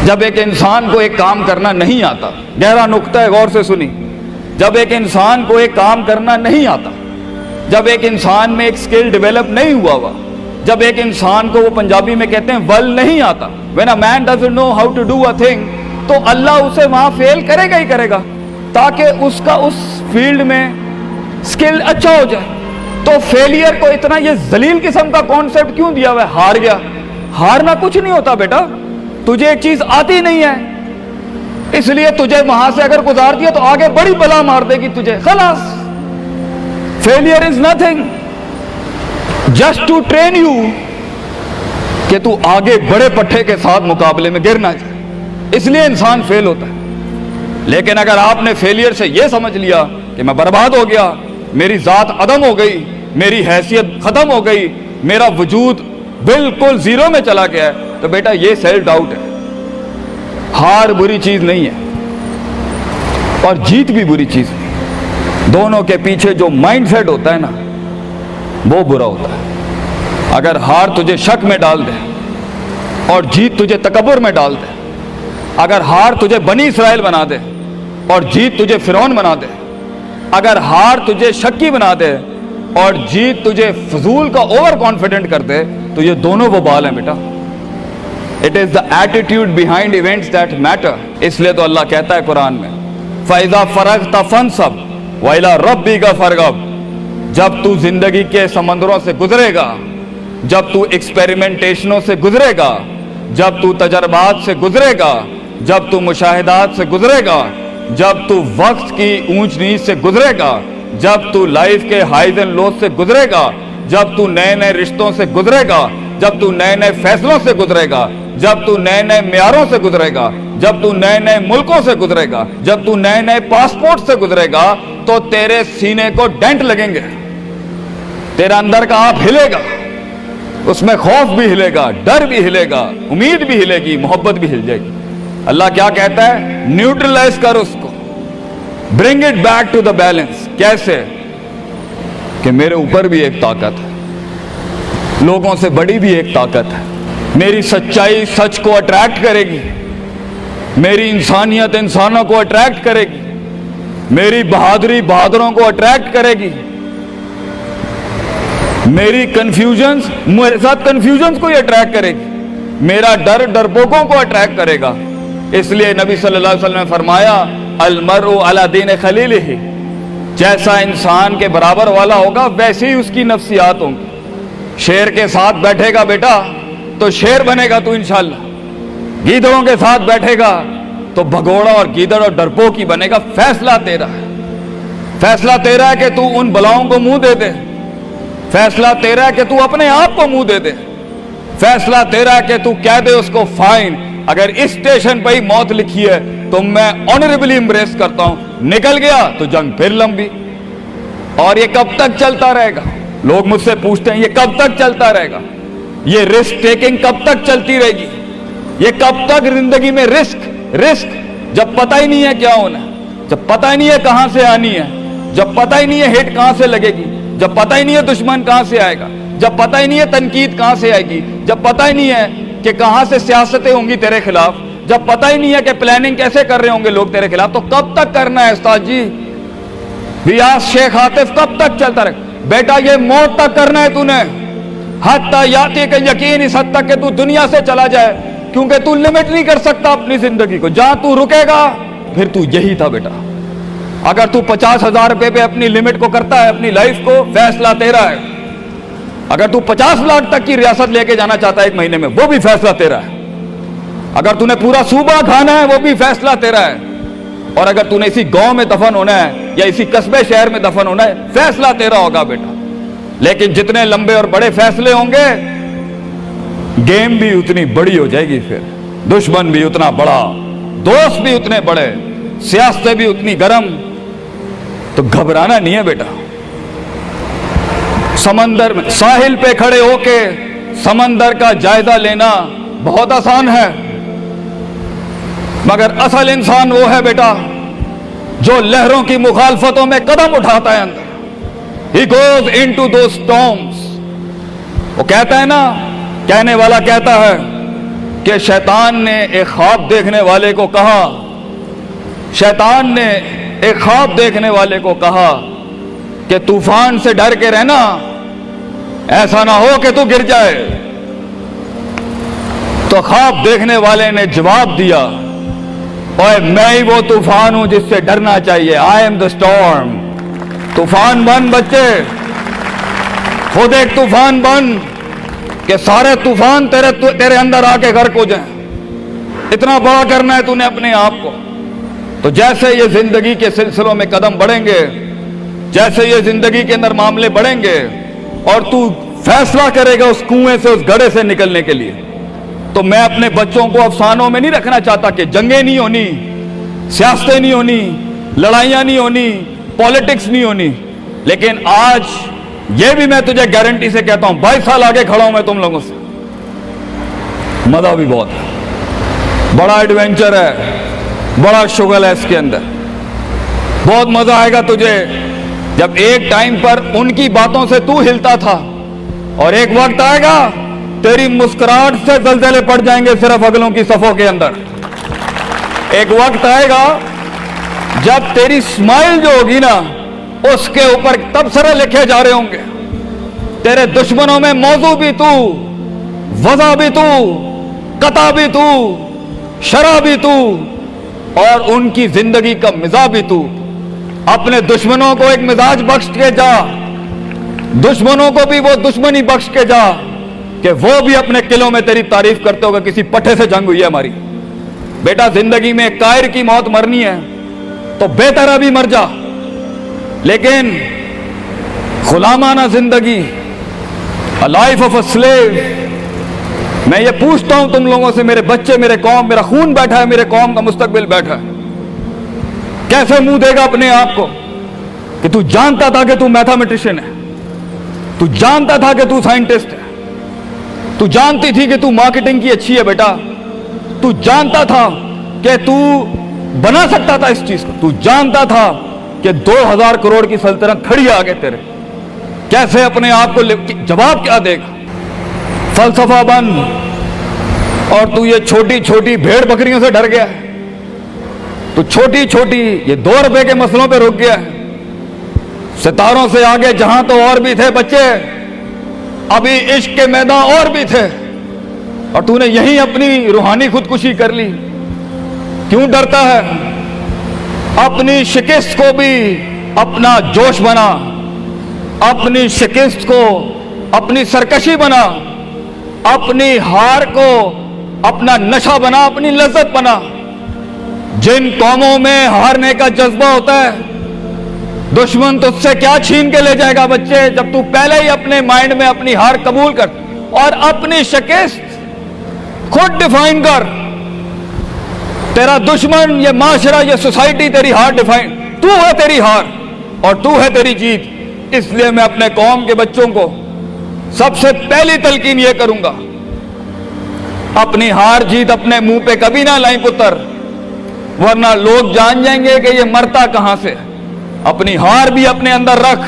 جب ایک انسان کو ایک کام کرنا نہیں آتا، گہرا نقطہ ہے، غور سے سنی، جب ایک انسان کو ایک کام کرنا نہیں آتا، جب ایک انسان میں ایک سکل ڈیولپ نہیں ہوا، جب ایک انسان کو، وہ پنجابی میں کہتے ہیں ول نہیں آتا، when a man doesn't know how to do a thing، تو اللہ اسے وہاں فیل کرے گا ہی کرے گا تاکہ اس کا اس فیلڈ میں سکل اچھا ہو جائے۔ تو فیلئر کو اتنا یہ ذلیل قسم کا کانسیپٹ کیوں دیا ہوا ہے؟ ہار گیا، ہارنا کچھ نہیں ہوتا بیٹا، تجھے ایک چیز آتی نہیں ہے اس لیے تجھے وہاں سے اگر گزار دیا تو آگے بڑی بلا مار دے گی تجھے، خلاص۔ Failure is nothing just to train you کہ تو آگے بڑے پٹھے کے ساتھ مقابلے میں گر نہ جائے، اس لیے انسان فیل ہوتا ہے۔ لیکن اگر آپ نے فیلئر سے یہ سمجھ لیا کہ میں برباد ہو گیا، میری ذات عدم ہو گئی، میری حیثیت ختم ہو گئی، میرا وجود بالکل زیرو میں چلا گیا ہے، تو بیٹا یہ سیلف ڈاؤٹ ہے۔ ہار بری چیز نہیں ہے اور جیت بھی بری چیز نہیں، دونوں کے پیچھے جو مائنڈ سیٹ ہوتا ہے نا وہ برا ہوتا ہے۔ اگر ہار تجھے شک میں ڈال دے اور جیت تجھے تکبر میں ڈال دے، اگر ہار تجھے بنی اسرائیل بنا دے اور جیت تجھے فرعون بنا دے، اگر ہار تجھے شکی بنا دے اور جیت تجھے فضول کا اوور کانفیڈنٹ کر دے، تو یہ دونوں وہ بال ہیں بیٹا۔ It is the attitude behind events that matter۔ اس لیے تو اللہ کہتا ہے قرآن میں فَإِذَا فَرَغْتَ فَانْصَبْ وَإِلَىٰ رَبِّكَ فَارْغَب۔ جب تو زندگی کے سمندروں سے گزرے گا، جب تو ایکسپیریمنٹیشنوں سے گزرے گا، جب تو تجربات سے گزرے گا، جب تو مشاہدات سے گزرے گا، جب تو وقت کی اونچ نیچ سے گزرے گا، جب تو لائف کے ہائیز اینڈ لوز سے گزرے گا، جب تو نئے نئے رشتوں سے گزرے گا، جب تو نئے نئے فیصلوں سے گزرے گا، جب تو نئے نئے معیاروں سے گزرے گا، جب تو نئے نئے ملکوں سے گزرے گا، جب تو نئے نئے پاسپورٹ سے گزرے گا، تو تیرے سینے کو ڈینٹ لگیں گے، تیرا اندر کا آپ ہلے گا، اس میں خوف بھی ہلے گا، ڈر بھی ہلے گا، امید بھی ہلے گی، محبت بھی ہل جائے گی۔ اللہ کیا کہتا ہے؟ نیوٹرلائز کر اس کو، bring it back to the balance. کیسے؟ کہ میرے اوپر بھی ایک طاقت ہے، لوگوں سے بڑی بھی ایک طاقت ہے، میری سچائی سچ کو اٹریکٹ کرے گی، میری انسانیت انسانوں کو اٹریکٹ کرے گی، میری بہادری بہادروں کو اٹریکٹ کرے گی، میری کنفیوژنز میرے ساتھ کنفیوژنز کو ہی اٹریکٹ کرے گی، میرا ڈر ڈرپوکوں کو اٹریکٹ کرے گا۔ اس لیے نبی صلی اللہ علیہ وسلم نے فرمایا المرء علی دین خلیلہ، جیسا انسان کے برابر والا ہوگا ویسے ہی اس کی نفسیات ہوں گی۔ شیر کے ساتھ بیٹھے گا بیٹا تو شیر بنے گا تو انشاءاللہ، گیدڑوں کے ساتھ بیٹھے گا تو بھگوڑا اور گیدڑ اور ڈرپوک ہی بنے گا۔ فیصلہ تیرا ہے، فیصلہ تیرا ہے کہ تو ان بلاؤں کو منہ دے دے، فیصلہ تیرا ہے کہ تو اپنے آپ کو منہ دے دے، فیصلہ تیرا ہے کہ تو کہہ دے اس کو فائن، اگر اس اسٹیشن پہ ہی موت لکھی ہے تو میں آنریبلی امبریس کرتا ہوں، نکل گیا تو جنگ پھر لمبی۔ اور یہ کب تک چلتا رہے گا؟ لوگ مجھ سے پوچھتے ہیں یہ کب تک چلتا رہے گا؟ یہ رسک ٹیکنگ کب تک چلتی رہے گی؟ یہ کب تک زندگی میں رسک جب پتہ ہی نہیں ہے کیا ہونا ہے، جب پتہ ہی نہیں ہے کہاں سے آنی ہے، جب پتہ ہی نہیں ہے ہٹ کہاں سے لگے گی، جب پتہ ہی نہیں ہے دشمن کہاں سے آئے گا، جب پتہ ہی نہیں ہے تنقید کہاں سے آئے گی، جب پتہ ہی نہیں ہے کہ کہاں سے سیاستیں ہوں گی تیرے خلاف، جب پتہ ہی نہیں ہے کہ پلاننگ کیسے کر رہے ہوں گے لوگ تیرے خلاف، تو کب تک کرنا ہے استاد جی؟ ریاض شیخ عاطف کب تک چلتا رہے؟ بیٹا یہ موت تک کرنا ہے تو نے، حتی یاتی کہ یقین اس حد تک کہ تو دنیا سے چلا جائے، کیونکہ تو لمٹ نہیں کر سکتا اپنی زندگی کو، جہاں تو رکے گا پھر تو یہی تھا بیٹا۔ اگر تو 50,000 روپے پہ اپنی لمٹ کو کرتا ہے اپنی لائف کو، فیصلہ تیرا ہے۔ اگر تو 50 لاکھ تک کی ریاست لے کے جانا چاہتا ہے ایک مہینے میں، وہ بھی فیصلہ تیرا ہے۔ اگر تو نے پورا صوبہ کھانا ہے وہ بھی فیصلہ تیرا ہے۔ اور اگر تو نے اسی گاؤں میں دفن ہونا ہے یا اسی قصبے شہر میں دفن ہونا ہے، فیصلہ تیرا ہوگا بیٹا۔ لیکن جتنے لمبے اور بڑے فیصلے ہوں گے، گیم بھی اتنی بڑی ہو جائے گی، پھر دشمن بھی اتنا بڑا، دوست بھی اتنے بڑے، سیاستیں بھی اتنی گرم۔ تو گھبرانا نہیں ہے بیٹا۔ سمندر میں ساحل پہ کھڑے ہو کے سمندر کا جائزہ لینا بہت آسان ہے، مگر اصل انسان وہ ہے بیٹا جو لہروں کی مخالفتوں میں قدم اٹھاتا ہے اندر۔ He goes into those storms۔ وہ کہتا ہے نا، کہنے والا کہتا ہے کہ شیطان نے ایک خواب دیکھنے والے کو کہا، شیطان نے ایک خواب دیکھنے والے کو کہا کہ طوفان سے ڈر کے رہنا، ایسا نہ ہو کہ تو گر جائے۔ تو خواب دیکھنے والے نے جواب دیا، اوے میں ہی وہ طوفان ہوں جس سے ڈرنا چاہیے، آئی ایم دا اسٹارم۔ طوفان بن بچے، خود ایک طوفان بن کہ سارے طوفان تیرے اندر آ کے غرق ہو جائیں۔ اتنا بڑا کرنا ہے تو نے اپنے آپ کو۔ تو جیسے یہ زندگی کے سلسلوں میں قدم بڑھیں گے، جیسے یہ زندگی کے اندر معاملے بڑھیں گے اور تو فیصلہ کرے گا اس کنویں سے، اس گڑھے سے نکلنے کے لیے، تو میں اپنے بچوں کو افسانوں میں نہیں رکھنا چاہتا کہ جنگیں نہیں ہونی، سیاستیں نہیں ہونی، لڑائیاں نہیں ہونی، پالیٹکس نہیں ہونی، لیکن آج یہ بھی میں تجھے گارنٹی سے کہتا ہوں، 22 سال آگے کھڑا ہوں میں تم لوگوں سے، مزہ بھی بہت ہے، بڑا ایڈونچر ہے، بڑا شغل ہے اس کے اندر، بہت مزہ آئے گا تجھے جب ایک ٹائم پر ان کی باتوں سے تو ہلتا تھا اور ایک وقت آئے گا تیری مسکراہٹ سے زلزلے پڑ جائیں گے صرف اگلوں کی صفوں کے اندر۔ ایک وقت آئے گا جب تیری اسمائل جو ہوگی نا اس کے اوپر تبصرے لکھے جا رہے ہوں گے، تیرے دشمنوں میں موضوع بھی تو، وضع بھی تو، قطع بھی تو، شرح بھی تو، اور ان کی زندگی کا مزاج بھی تو۔ اپنے دشمنوں کو ایک مزاج بخش کے جا، دشمنوں کو بھی وہ دشمنی بخش کے جا کہ وہ بھی اپنے قلعوں میں تیری تعریف کرتے ہوگا کسی پٹھے سے جنگ ہوئی ہے ہماری۔ بیٹا زندگی میں قائر کی موت مرنی ہے تو بہتر ابھی مر جا، لیکن غلامانہ زندگی، a life of a slave، میں یہ پوچھتا ہوں تم لوگوں سے، میرے بچے، میرے قوم، میرا خون بیٹھا ہے، میرے قوم کا مستقبل بیٹھا ہے، کیسے منہ دے گا اپنے آپ کو کہ تو جانتا تھا کہ تو میتھمیٹیشین ہے، تو جانتا تھا کہ تو سائنٹسٹ ہے، تو جانتی تھی کہ تو مارکیٹنگ کی اچھی ہے بیٹا، تو جانتا تھا کہ تو بنا سکتا تھا اس چیز کو، تو جانتا تھا کہ 2000 کروڑ کی سلطنت کھڑی ہے آگے تیرے، کیسے اپنے آپ کو جواب کیا دے گا؟ فلسفہ بن، اور تو یہ چھوٹی چھوٹی بھیڑ بکریوں سے ڈر گیا ہے، تو چھوٹی چھوٹی یہ 2 روپے کے مسئلوں پہ رک گیا ہے۔ ستاروں سے آگے جہاں تو اور بھی تھے بچے، ابھی عشق کے میدان اور بھی تھے، اور تو نے یہیں اپنی روحانی خودکشی کر لی۔ کیوں ڈرتا ہے؟ اپنی شکست کو بھی اپنا جوش بنا، اپنی شکست کو اپنی سرکشی بنا، اپنی ہار کو اپنا نشہ بنا، اپنی لذت بنا۔ جن قوموں میں ہارنے کا جذبہ ہوتا ہے، دشمن تجھ سے کیا چھین کے لے جائے گا بچے، جب تو پہلے ہی اپنے مائنڈ میں اپنی ہار قبول کر اور اپنی شکست خود ڈیفائن کر۔ تیرا دشمن، یہ معاشرہ، یہ سوسائٹی تیری ہار ڈیفائن، تو ہے تیری ہار اور تو ہے تیری جیت۔ اس لیے میں اپنے قوم کے بچوں کو سب سے پہلی تلقین یہ کروں گا، اپنی ہار جیت اپنے منہ پہ کبھی نہ لائیں پتر، ورنہ لوگ جان جائیں گے کہ یہ مرتا کہاں سے۔ اپنی ہار بھی اپنے اندر رکھ،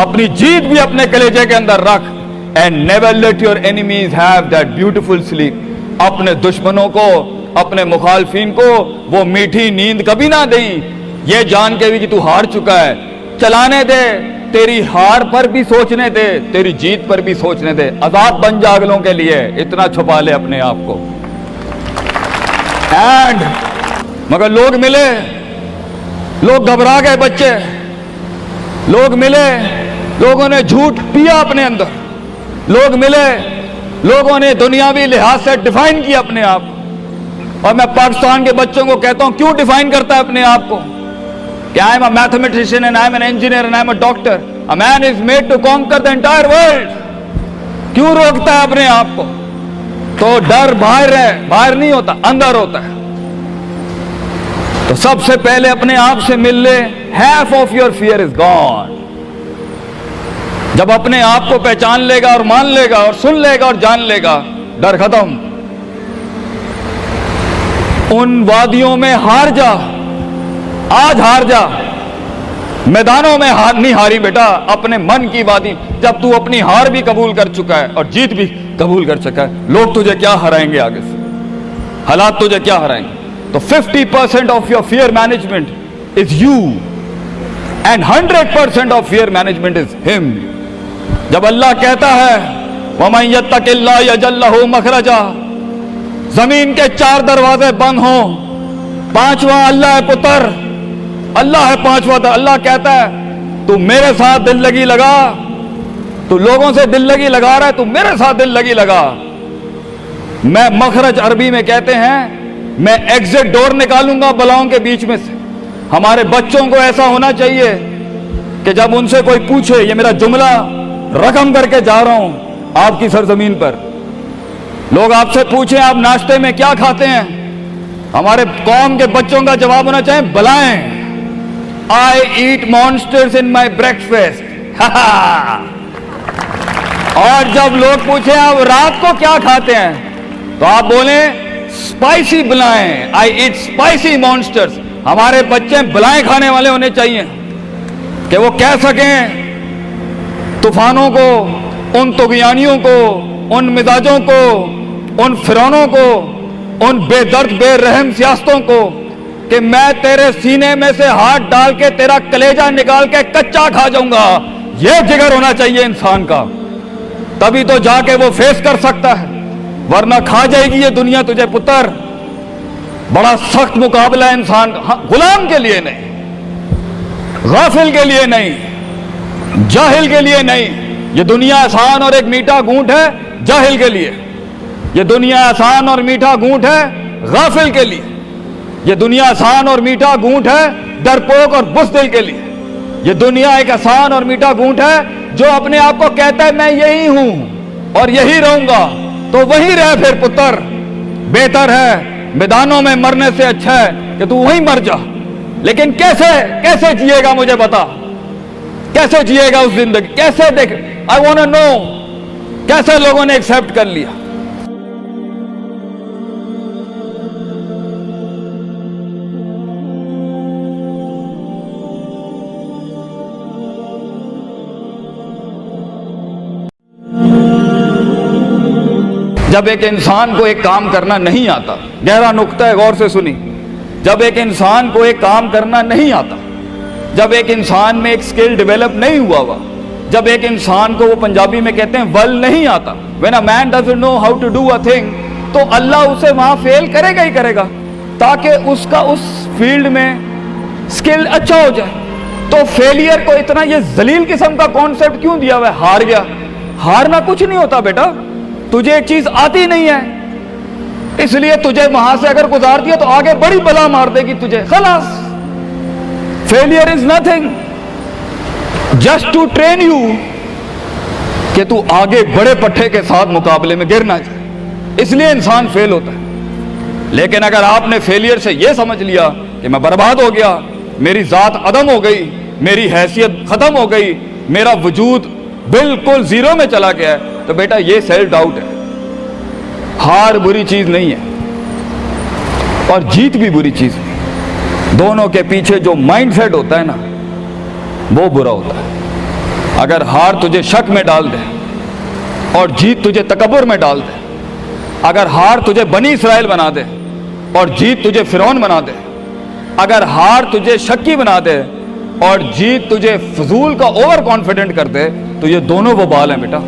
اپنی جیت بھی اپنے کلیجے کے اندر رکھ، and never let your enemies have that beautiful sleep۔ اپنے دشمنوں کو، اپنے مخالفین کو وہ میٹھی نیند کبھی نہ دیں، یہ جان کے بھی کہ تو ہار چکا ہے۔ چلانے دے، تیری ہار پر بھی سوچنے دے، تیری جیت پر بھی سوچنے دے۔ آزاد بن جا اگلوں کے لیے، اتنا چھپا لے اپنے آپ کو۔ اینڈ مگر لوگ ملے، لوگ گھبرا گئے بچے، لوگ ملے، لوگوں نے جھوٹ پیا اپنے اندر، لوگ ملے، لوگوں نے دنیاوی لحاظ سے ڈیفائن کیا اپنے آپ کو۔ اور میں پاکستان کے بچوں کو کہتا ہوں، کیوں ڈیفائن کرتا ہے اپنے آپ کو کہ I am a mathematician and I am an engineer and I am a doctor۔ A man is made to conquer the entire world۔ کیوں روکتا ہے اپنے آپ کو؟ تو ڈر باہر ہے، باہر نہیں ہوتا، اندر ہوتا ہے۔ تو سب سے پہلے اپنے آپ سے مل لے، half of your fear is gone۔ جب اپنے آپ کو پہچان لے گا اور مان لے گا اور سن لے گا اور جان لے گا، ڈر ختم۔ ان وادیوں میں ہار جا، آج ہار جا، میدانوں میں ہار نہیں ہاری بیٹا، اپنے من کی وادی۔ جب تو اپنی ہار بھی قبول کر چکا ہے اور جیت بھی قبول کر چکا ہے، لوگ تجھے کیا ہرائیں گے آگے سے؟ हालात तुझे क्या हराएंगे। तो 50% of your fear management is you and 100% of fear management is him. जब अल्लाह कहता है वमन यत्तकिल्लाह यजअल लहू मखरजा, जमीन के 4 दरवाजे बंद हो, 5वां अल्लाह है पुत्र, अल्लाह है 5वां। अल्लाह कहता है तू मेरे साथ दिल लगी लगा, तू लोगों से दिल लगी लगा रहा है, तू मेरे साथ दिल लगी लगा। मैं मखरज अरबी में कहते हैं मैं एग्जिट डोर निकालूंगा बलाओं के बीच में से। हमारे बच्चों को ऐसा होना चाहिए कि जब उनसे कोई पूछे, ये मेरा जुमला रकम करके जा रहा हूं आपकी सरजमीन पर, लोग आपसे पूछें आप नाश्ते में क्या खाते हैं, हमारे कौम के बच्चों का जवाब होना चाहिए बलाएं, आई ईट मॉन्स्टर्स इन माई ब्रेकफास्ट। और जब लोग पूछे आप रात को क्या खाते हैं, तो आप बोले स्पाइसी बलाएं, आई ईट स्पाइसी मॉन्स्टर्स। हमारे बच्चे बलाएं खाने वाले होने चाहिए कि वो कह सकें तूफानों को, उन तुगयानियों को, उन मिजाजों को, उन फिरौनों को, उन बेदर्द बेरहम सियासतों को कि मैं तेरे सीने में से हाथ डाल के तेरा कलेजा निकाल के कच्चा खा जाऊंगा। यह जिगर होना चाहिए इंसान का, तभी तो जाके वो फेस कर सकता है, वरना खा जाएगी ये दुनिया तुझे पुत्र। बड़ा सख्त मुकाबला है इंसान का, गुलाम के लिए नहीं, गाफिल के लिए नहीं, जाहिल के लिए नहीं। ये दुनिया आसान और एक मीठा घूंट है जाहिल के लिए, ये दुनिया आसान और मीठा घूंट है गाफिल के लिए, ये दुनिया आसान और मीठा घूंट है डरपोक और बुज़दिल के लिए। ये दुनिया एक आसान और मीठा घूंट है जो अपने आप को कहता है मैं यही हूं और यही रहूंगा, तो वहीं रह फिर पुत्र। बेहतर है मैदानों में मरने से अच्छा है कि तू वहीं मर जा। लेकिन कैसे कैसे जिएगा मुझे बता, कैसे जिएगा उस जिंदगी, कैसे देख, आई वांट टू नो कैसे लोगों ने एक्सेप्ट कर लिया। जब एक इंसान को एक काम करना नहीं आता, गहरा नुक्ता है, गौर से सुनी। जब एक इंसान को एक काम करना नहीं आता, जब एक इंसान में एक स्किल डेवलप नहीं हुआ, जब एक इंसान को, वो पंजाबी में कहते हैं वल नहीं आता, when a man doesn't know how to do a thing, तो अल्लाह उसे वहां फेल करेगा ही करेगा ताकि उसका उस फील्ड में स्किल अच्छा हो जाए। तो फेलियर को इतना ये जलील किस्म का कॉन्सेप्ट क्यों दिया हुआ है? हार गया, हारना कुछ नहीं होता बेटा, तुझे एक चीज आती नहीं है इसलिए तुझे वहां से अगर गुजार दिया तो आगे बड़ी बला मार देगी तुझे, खलास। Failure is nothing, just to train you कि तू आगे बड़े पट्टे के साथ मुकाबले में गिर ना जाए, इसलिए इंसान फेल होता है। लेकिन अगर आपने फेलियर से यह समझ लिया कि मैं बर्बाद हो गया, मेरी जात अदम हो गई, मेरी हैसियत खत्म हो गई, मेरा वजूद बिल्कुल जीरो में चला गया है, तो बेटा ये सेल्फ डाउट है। हार बुरी चीज नहीं है और जीत भी बुरी चीज नहीं, दोनों के पीछे जो माइंडसेट होता है ना वो बुरा होता है। अगर हार तुझे शक में डाल दे और जीत तुझे तकब्बुर में डाल दे, अगर हार तुझे बनी इसराइल बना दे और जीत तुझे फिरौन बना दे, अगर हार तुझे शक्की बना दे और जीत तुझे फजूल का ओवर कॉन्फिडेंट कर दे, तो ये दोनों वो बाल हैं बेटा।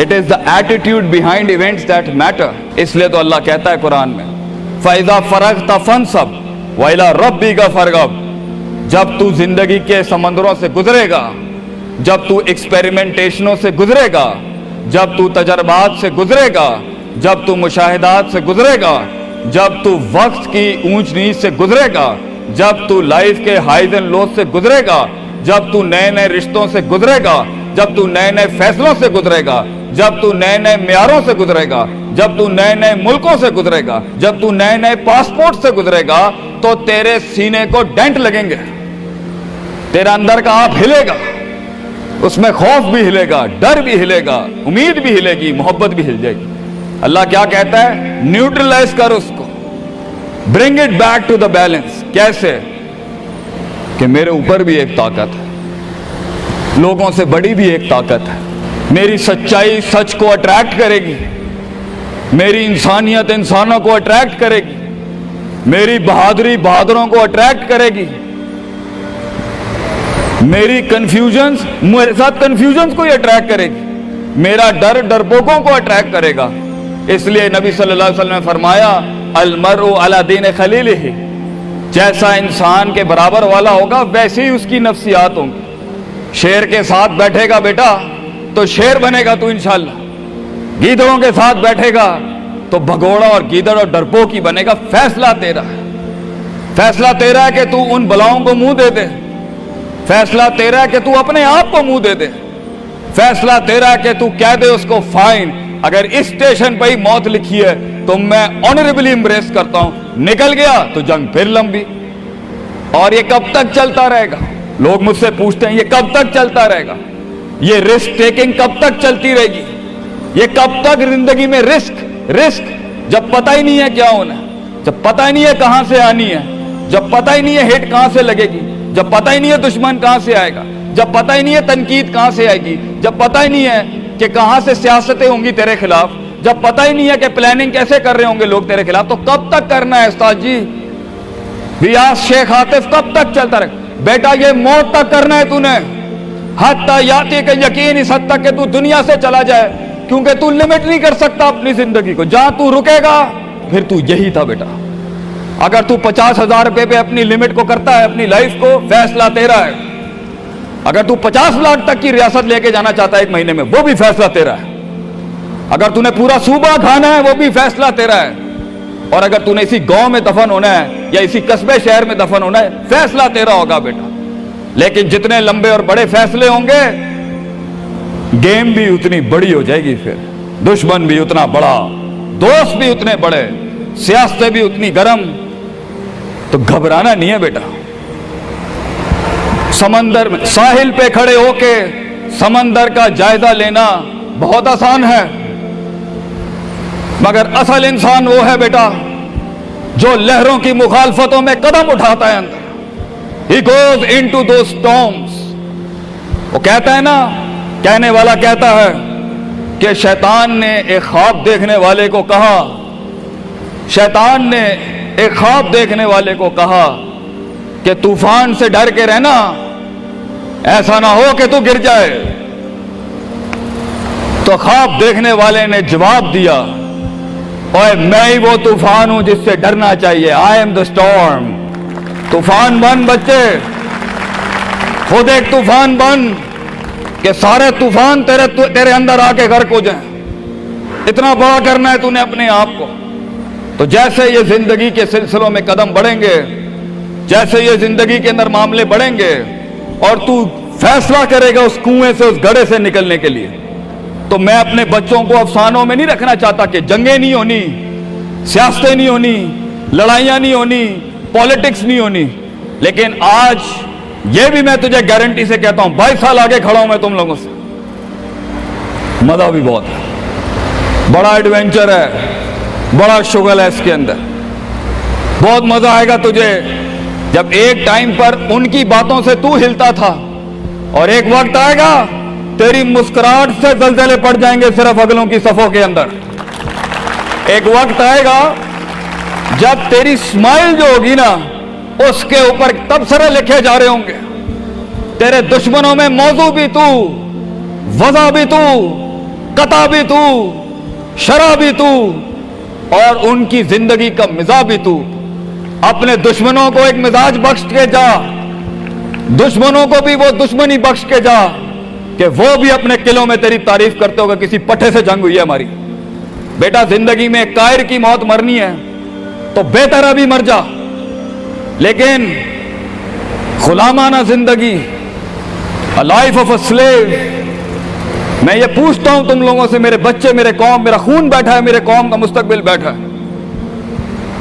It is the attitude behind events that matter. इसलिए तो अल्लाह कहता है कुरान में, फैजा फरगता फनसब वइला रब्बिका फरगब। जब तू जिंदगी के समंदरों से गुजरेगा, जब तू एक्सपेरिमेंटेशनों से गुजरेगा, जब तू तजर्बात से गुजरेगा, जब तू मुशाहिदात से गुजरेगा, जब तू वक्त की ऊंच नीच से गुजरेगा, जब तू लाइफ के हाइज एंड लोज से गुजरेगा, जब तू नए नए रिश्तों से गुजरेगा, जब तू नए नए फैसलों से गुजरेगा, जब तू नए नए म्यारों से गुजरेगा, जब तू नए नए मुल्कों से गुजरेगा, जब तू नए नए पासपोर्ट से गुजरेगा, तो तेरे सीने को डेंट लगेंगे, तेरा अंदर का आप हिलेगा, उसमें खौफ भी हिलेगा, डर भी हिलेगा, उम्मीद भी हिलेगी, मोहब्बत भी हिल जाएगी। अल्लाह क्या कहता है? न्यूट्रलाइज कर उसको, bring it back to the balance. कैसे? कि मेरे ऊपर भी एक ताकत है, लोगों से बड़ी भी एक ताकत है, मेरी सच्चाई सच को अट्रैक्ट करेगी, मेरी इंसानियत इंसानों को अट्रैक्ट करेगी, मेरी बहादुरी बहादुरों को अट्रैक्ट करेगी, मेरी कंफ्यूजन्स मेरे साथ कंफ्यूजन्स को ही अट्रैक्ट करेगी, मेरा डर डरपोकों को अट्रैक्ट करेगा। इसलिए नबी सल्लल्लाहु अलैहि वसल्लम ने फरमाया अल मरउ अला दीन खलीलिही, जैसा इंसान के बराबर वाला होगा वैसे ही उसकी नफ्सियात होंगी। शेर के साथ बैठेगा बेटा तो शेर बनेगा तू इंशाअल्लाह, गीदड़ों के साथ बैठेगा तो भगोड़ा और गीदड़ और डरपोक ही बनेगा। फैसला तेरा है, फैसला तेरा है कि तू उन बलाओं को मुंह दे दे, फैसला तेरा है कि तू अपने आप को मुंह दे दे, फैसला तेरा है कि तू कह दे उसको फाइन, अगर इस स्टेशन पर ही मौत लिखी है तो मैं ऑनरेबली एम्ब्रेस करता हूं, निकल गया तो जंग फिर लंबी। और ये कब तक चलता रहेगा? लोग मुझसे पूछते हैं ये कब तक चलता रहेगा, ये रिस्क टेकिंग कब तक चलती रहेगी, ये कब तक जिंदगी में रिस्क रिस्क, जब पता ही नहीं है क्या होना है, जब पता ही नहीं है कहां से आनी है, जब पता ही नहीं है हिट कहां से लगेगी, जब पता ही नहीं है दुश्मन कहां से आएगा, जब पता ही नहीं है तनकीद कहां से आएगी, जब पता ही नहीं है कि कहां से सियासतें होंगी तेरे खिलाफ, जब पता ही नहीं है कि प्लानिंग कैसे कर रहे होंगे लोग तेरे खिलाफ, तो कब तक करना है उस्ताद जी? रियाज शेख आतिफ कब तक चलता रहे? बेटा ये मौत तक करना है तूने, हत्ता याती के यकीन इस हद तक कि तू दुनिया से चला जाए, क्योंकि तू लिमिट नहीं कर सकता अपनी जिंदगी को, जहां तू रुकेगा फिर तू यही था बेटा। अगर तू 50,000 रुपए पे अपनी लिमिट को करता है, अपनी लाइफ को, फैसला तेरा है। अगर तू 50 लाख तक की रियासत लेके जाना चाहता है एक महीने में, वो भी फैसला तेरा है। अगर तूने पूरा सूबा खाना है, वो भी फैसला तेरा है। और अगर तूने इसी गांव में दफन होना है या इसी कस्बे शहर में दफन होना है, फैसला तेरा होगा बेटा। लेकिन जितने लंबे और बड़े फैसले होंगे, गेम भी उतनी बड़ी हो जाएगी, फिर दुश्मन भी उतना बड़ा, दोस्त भी उतने बड़े, सियासतें भी उतनी गर्म। तो घबराना नहीं है बेटा। समंदर में साहिल पे खड़े होके समंदर का जायजा लेना बहुत आसान है, मगर असल इंसान वो है बेटा जो लहरों की मुखालफतों में कदम उठाता है अंदर। He goes into those storms। वो कहता है ना, कहने वाला कहता है कि शैतान ने एक ख्वाब देखने वाले को कहा, शैतान ने एक ख्वाब देखने वाले को कहा कि तूफान से डर के रहना, ऐसा ना हो कि तू गिर जाए। तो ख्वाब देखने वाले ने जवाब दिया, ओए मैं ही वो तूफान हूं जिससे डरना चाहिए। I am the storm. तूफान बन बच्चे, खुद एक तूफान बन कि सारे तूफान तेरे अंदर आके गर्क हो जाएं। इतना बड़ा करना है तूने अपने आप को। तो जैसे ये जिंदगी के सिलसिलों में कदम बढ़ेंगे, जैसे ये जिंदगी के अंदर मामले बढ़ेंगे और तू फैसला करेगा उस कुएं से, उस गड्ढे से निकलने के लिए, तो मैं अपने बच्चों को अफसानों में नहीं रखना चाहता कि जंगें नहीं होनी, सियासतें नहीं होनी, लड़ाइयां नहीं होनी, पॉलिटिक्स नहीं होनी। लेकिन आज ये भी मैं तुझे गारंटी से कहता हूं, 22 साल आगे खड़ा हूं मैं तुम लोगों से, मजा भी बहुत है, बड़ा एडवेंचर है, बड़ा शुगल है इसके अंदर। बहुत मजा आएगा तुझे जब एक टाइम पर उनकी बातों से तू हिलता था और एक वक्त आएगा तेरी मुस्कुराहट से जलजले पड़ जाएंगे सिर्फ अगलों की सफों के अंदर। एक वक्त आएगा जब तेरी स्माइल जो होगी ना, उसके ऊपर तबसरे लिखे जा रहे होंगे। तेरे दुश्मनों में मौजू भी तू, वजह भी तू, कता भी तू, शराब भी तू, और उनकी जिंदगी का मिजाज भी तू। अपने दुश्मनों को एक मिजाज बख्श के जा, दुश्मनों को भी वो दुश्मनी बख्श के जा कि वो भी अपने किलों में तेरी तारीफ करते होगा, किसी पट्टे से जंग हुई है हमारी। बेटा जिंदगी में कायर की मौत मरनी है तो बेहतर अभी मर जा, लेकिन गुलामाना जिंदगी, a life of a slave. मैं ये पूछता हूं तुम लोगों से, मेरे बच्चे, मेरे कौम, मेरा खून बैठा है, मेरे कौम का मुस्तकबिल बैठा है,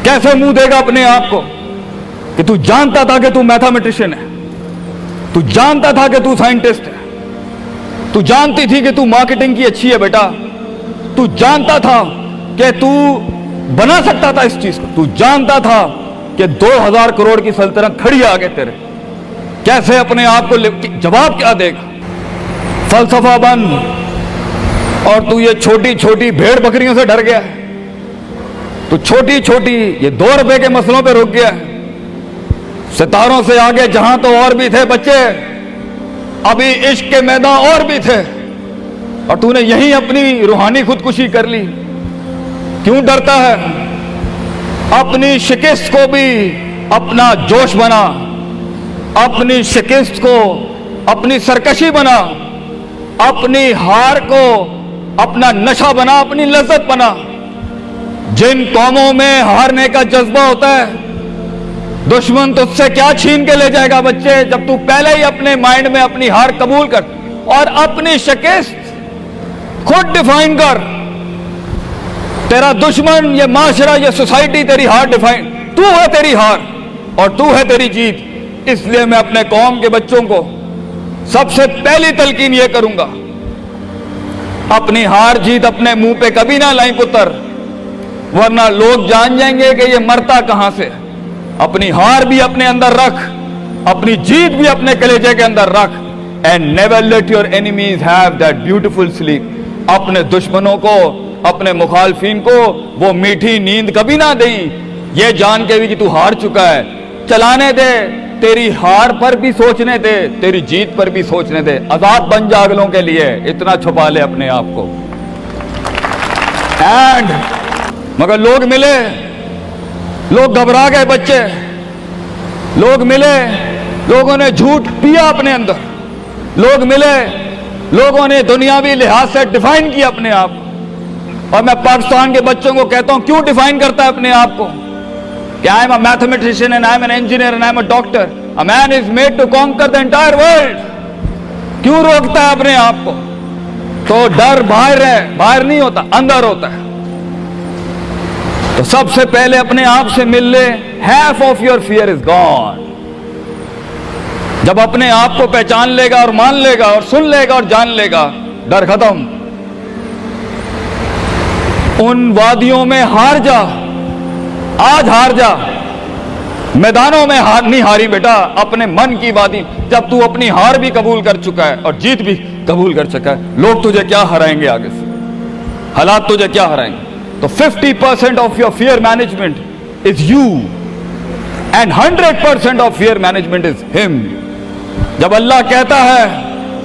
कैसे मुंह देगा अपने आप को कि तू जानता था कि तू मैथमेटिशियन है, तू जानता था कि तू साइंटिस्ट है, तू जानती थी कि तू मार्केटिंग की अच्छी है बेटा, तू जानता था कि तू बना सकता था इस चीज को, तू जानता था कि 2000 करोड़ की सल्तनत खड़ी आगे तेरे, कैसे अपने आप को जवाब क्या देगा? फलसफा बन, और तू ये छोटी छोटी भेड़ बकरियों से डर गया है। तो छोटी छोटी ये 2 रुपए के मसलों पे रुक गया। सितारों से आगे जहां तो और भी थे बच्चे, अभी इश्क के मैदान और भी थे, और तूने यहीं अपनी रूहानी खुदकुशी कर ली। क्यों डरता है? अपनी शिकस्त को भी अपना जोश बना, अपनी शिकस्त को अपनी सरकशी बना, अपनी हार को अपना नशा बना, अपनी लज्जत बना। जिन कौमों में हारने का जज्बा होता है, दुश्मन तुझसे क्या छीन के ले जाएगा बच्चे, जब तू पहले ही अपने माइंड में अपनी हार कबूल कर और अपनी शिकस्त खुद डिफाइन कर। तेरा दुश्मन, ये माशरा, ये सोसाइटी तेरी हार डिफाइन, तू है तेरी हार और तू है तेरी जीत। इसलिए मैं अपने कौम के बच्चों को सबसे पहली तलकीन ये करूंगा, अपनी हार जीत अपने मुंह पे कभी ना लाई पुत्र, वरना लोग जान जाएंगे कि ये मरता कहां से। अपनी हार भी अपने अंदर रख, अपनी जीत भी अपने कलेजे के अंदर रख। And never let your enemies have that beautiful sleep. अपने दुश्मनों को, अपने मुखालफिन को वो मीठी नींद कभी ना दें, ये जान के भी कि तू हार चुका है। चलाने दे, तेरी हार पर भी सोचने दे, तेरी जीत पर भी सोचने दे। आजाद बन जा अगलों के लिए, इतना छुपा ले अपने आप को। एंड मगर लोग मिले, लोग घबरा गए बच्चे, लोग मिले, लोगों ने झूठ पिया अपने अंदर, लोग मिले, लोगों ने दुनियावी लिहाज से डिफाइन किया अपने आप। और मैं पाकिस्तान के बच्चों को कहता हूं, क्यों डिफाइन करता है अपने आप को? कि I am a mathematician and I am an engineer and I am a doctor. A man is made to conquer the entire world. क्यों रोकता है अपने आप को? तो डर बाहर है, बाहर नहीं होता, अंदर होता है। तो सबसे पहले अपने आप से मिल ले। half of your fear is gone। जब अपने आप को पहचान लेगा और मान लेगा और सुन लेगा और जान लेगा, डर खत्म। उन वादियों में हार जा, आज हार जा, मैदानों में हार नहीं हारी बेटा, अपने मन की वादी। जब तू अपनी हार भी कबूल कर चुका है और जीत भी कबूल कर चुका है, लोग तुझे क्या हराएंगे आगे से, हालात तुझे क्या हराएंगे। तो 50% of your fear management is you and 100% of fear management is him. जब अल्लाह कहता है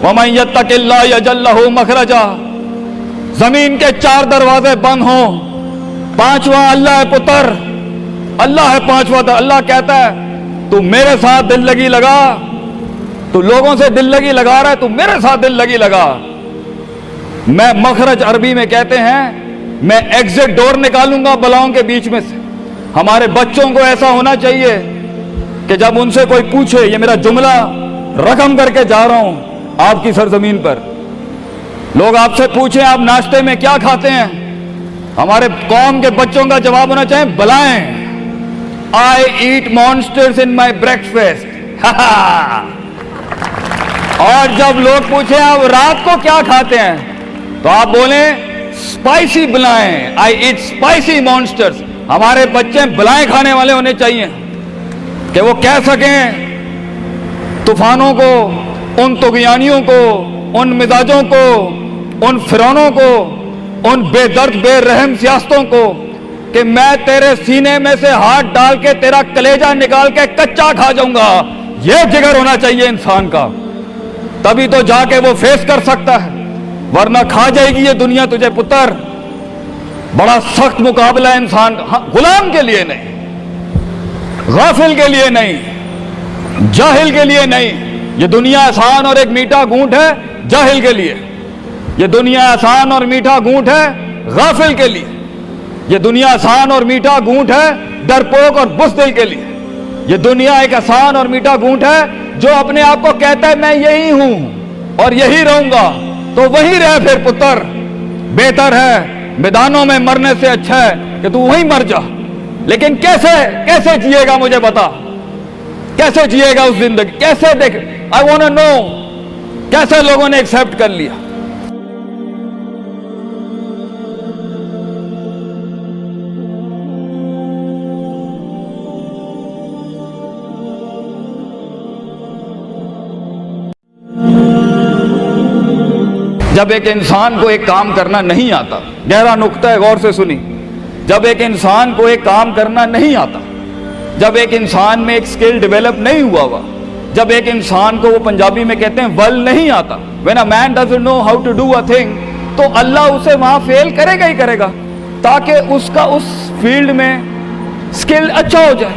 वमन यत्तकिल्लाह यजअल लहू मखरजा, जमीन के 4 दरवाजे बंद हो, 5वां अल्लाह है पुत्र, अल्लाह है 5वां। अल्लाह कहता है तू मेरे साथ दिल लगी लगा, तू लोगों से दिल लगी लगा रहा है, तू मेरे साथ दिल लगी लगा। मैं मखरज अरबी में कहते हैं, मैं एग्जिट डोर निकालूंगा बलाओं के बीच में से। हमारे बच्चों को ऐसा होना चाहिए कि जब उनसे कोई पूछे, ये मेरा जुमला रकम करके जा रहा हूं आपकी सरजमीन पर, लोग आपसे पूछें आप नाश्ते में क्या खाते हैं, हमारे कौम के बच्चों का जवाब होना चाहिए बलाएं, आई ईट मॉन्स्टर्स इन माई ब्रेकफास्ट। और जब लोग पूछें आप रात को क्या खाते हैं, तो आप बोलें स्पाइसी बलाएं, आई ईट स्पाइसी मॉन्स्टर्स। हमारे बच्चे बलाएं खाने वाले होने चाहिए कि वो कह सकें तूफानों को, उन तुगयानियों को, उन मिजाजों को, उन फिरौनों को, उन बेदर्द बेरहम सियासतों को कि मैं तेरे सीने में से हाथ डाल के तेरा कलेजा निकाल के कच्चा खा जाऊंगा। यह जिगर होना चाहिए इंसान का, तभी तो जाके वो फेस कर सकता है, वरना खा जाएगी ये दुनिया तुझे पुत्र। बड़ा सख्त मुकाबला है इंसान का। गुलाम के लिए नहीं, गाफिल के लिए नहीं, जाहिल के लिए नहीं। ये दुनिया आसान और एक मीठा घूंट है जाहिल के लिए, ये दुनिया आसान और मीठा घूंट है गाफिल के लिए, ये दुनिया आसान और मीठा घूंट है डरपोक और बुज़दिल के लिए। ये दुनिया एक आसान और मीठा घूंट है जो अपने आप को कहता है मैं यही हूं और यही रहूंगा। तो वहीं रह फिर पुत्र, बेहतर है मैदानों में मरने से अच्छा है कि तू वहीं मर जा। लेकिन कैसे कैसे जिएगा मुझे बता, कैसे जिएगा उस जिंदगी, कैसे देख, आई वांट टू नो कैसे लोगों ने एक्सेप्ट कर लिया। जब एक इंसान को एक काम करना नहीं आता, गहरा नुक्ता है, गौर से सुनी, جب ایک انسان کو ایک کام کرنا نہیں آتا, جب ایک انسان میں ایک سکل ڈیولپ نہیں ہوا, جب ایک انسان کو, وہ پنجابی میں کہتے ہیں ول نہیں آتا, when a man doesn't know how to do a thing, تو اللہ اسے وہاں فیل کرے گا ہی کرے گا تاکہ اس کا اس فیلڈ میں سکل اچھا ہو جائے.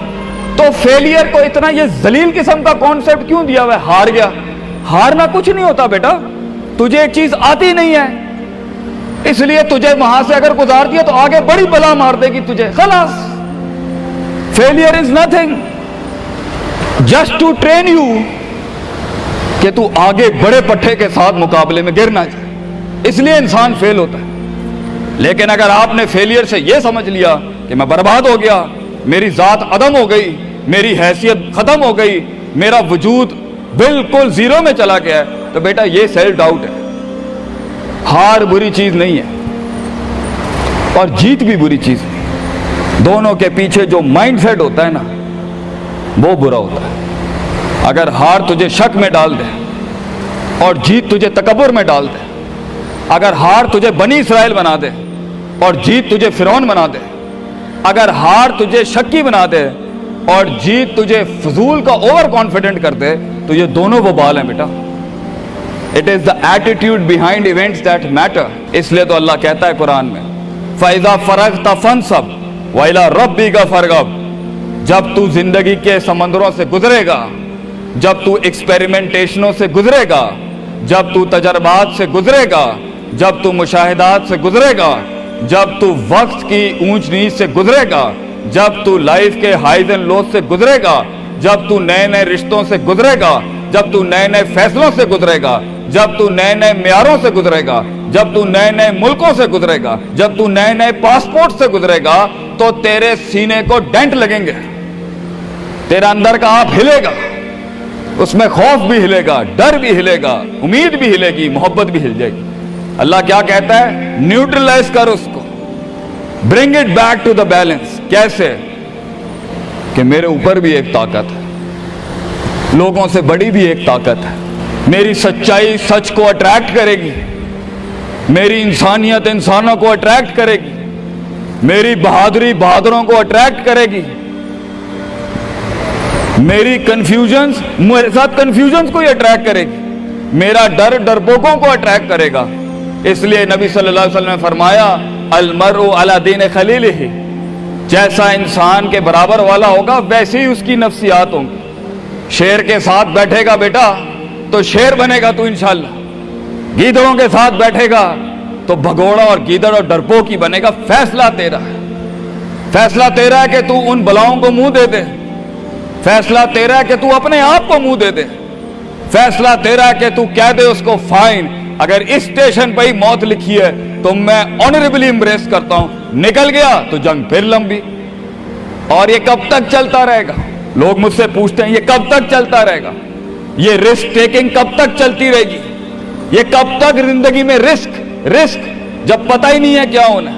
تو فیلئر کو اتنا یہ ذلیل قسم کا کانسیپٹ کیوں دیا ہوا ہے؟ ہار گیا. ہارنا کچھ نہیں ہوتا بیٹا, تجھے ایک چیز آتی نہیں ہے اس لیے تجھے وہاں سے اگر گزار دیا تو آگے بڑی بلا مار دے گی تجھے, خلاص. Failure is nothing just to train you کہ تو آگے بڑے پٹھے کے ساتھ مقابلے میں گر نہ جائے, اس لیے انسان فیل ہوتا ہے. لیکن اگر آپ نے فیلئر سے یہ سمجھ لیا کہ میں برباد ہو گیا, میری ذات عدم ہو گئی, میری حیثیت ختم ہو گئی, میرا وجود بالکل زیرو میں چلا گیا ہے, تو بیٹا یہ سیلف ڈاؤٹ ہے. ہار بری چیز نہیں ہے اور جیت بھی بری چیز نہیں, دونوں کے پیچھے جو مائنڈ سیٹ ہوتا ہے نا وہ برا ہوتا ہے. اگر ہار تجھے شک میں ڈال دے اور جیت تجھے تکبر میں ڈال دے, اگر ہار تجھے بنی اسرائیل بنا دے اور جیت تجھے فرعون بنا دے, اگر ہار تجھے شکی بنا دے اور جیت تجھے فضول کا اوور کانفیڈنٹ کر دے, تو یہ دونوں وبال ہیں بیٹا. It is the attitude behind events that matter. اس لیے تو اللہ کہتا ہے قرآن میں فَإِذَا فَرَغْتَ فَانْصَبْ وَإِلَىٰ رَبِّكَ فَارْغَب. جب تو زندگی کے سمندروں سے گزرے گا, جب تو ایکسپیریمنٹیشنوں سے گزرے گا, جب تو تجربات سے گزرے گا, جب تو مشاہدات سے گزرے گا, جب تو وقت کی اونچ نیچ سے گزرے گا, جب تو لائف کے ہائیز اینڈ لوز سے گزرے گا, جب تو نئے نئے رشتوں سے گزرے گا, جب تو نئے نئے فیصلوں سے گزرے گا, جب تو نئے نئے معیاروں سے گزرے گا, جب تو نئے نئے ملکوں سے گزرے گا, جب تو نئے نئے پاسپورٹ سے گزرے گا, تو تیرے سینے کو ڈینٹ لگیں گے, تیرا اندر کا آپ ہلے گا, اس میں خوف بھی ہلے گا, ڈر بھی ہلے گا, امید بھی ہلے گی, محبت بھی ہل جائے گی. اللہ کیا کہتا ہے؟ نیوٹرلائز کر اس کو, bring it back to the balance. کیسے؟ کہ میرے اوپر بھی ایک طاقت ہے, لوگوں سے بڑی بھی ایک طاقت ہے, میری سچائی سچ کو اٹریکٹ کرے گی, میری انسانیت انسانوں کو اٹریکٹ کرے گی, میری بہادری بہادروں کو اٹریکٹ کرے گی, میری کنفیوژنز میرے ساتھ کنفیوژنز کو ہی اٹریکٹ کرے گی, میرا ڈر ڈرپوکوں کو اٹریکٹ کرے گا. اس لیے نبی صلی اللہ علیہ وسلم نے فرمایا المرء علی دین خلیلہ, جیسا انسان کے برابر والا ہوگا ویسے ہی اس کی نفسیات ہوں گی. شیر کے ساتھ بیٹھے گا بیٹا تو شیر بنے گا تو انشاءاللہ, گیدڑوں کے ساتھ بیٹھے گا تو بھگوڑا اور گیدڑ اور ڈرپوک ہی بنے گا. فیصلہ تیرا ہے, فیصلہ تیرا ہے کہ تو ان بلاؤں کو منہ دے دے, فیصلہ تیرا ہے کہ تو اپنے آپ کو منہ دے دے, فیصلہ تیرا ہے کہ تو کہہ دے اس کو فائن, اگر اس اسٹیشن پہ ہی موت لکھی ہے تو میں آنریبلی امبریس کرتا ہوں, نکل گیا تو جنگ پھر لمبی. اور یہ کب تک چلتا رہے گا؟ لوگ مجھ سے پوچھتے ہیں یہ کب تک چلتا رہے گا, یہ رسک ٹیکنگ کب تک چلتی رہے گی, یہ کب تک زندگی میں رسک جب پتہ ہی نہیں ہے کیا ہونا ہے.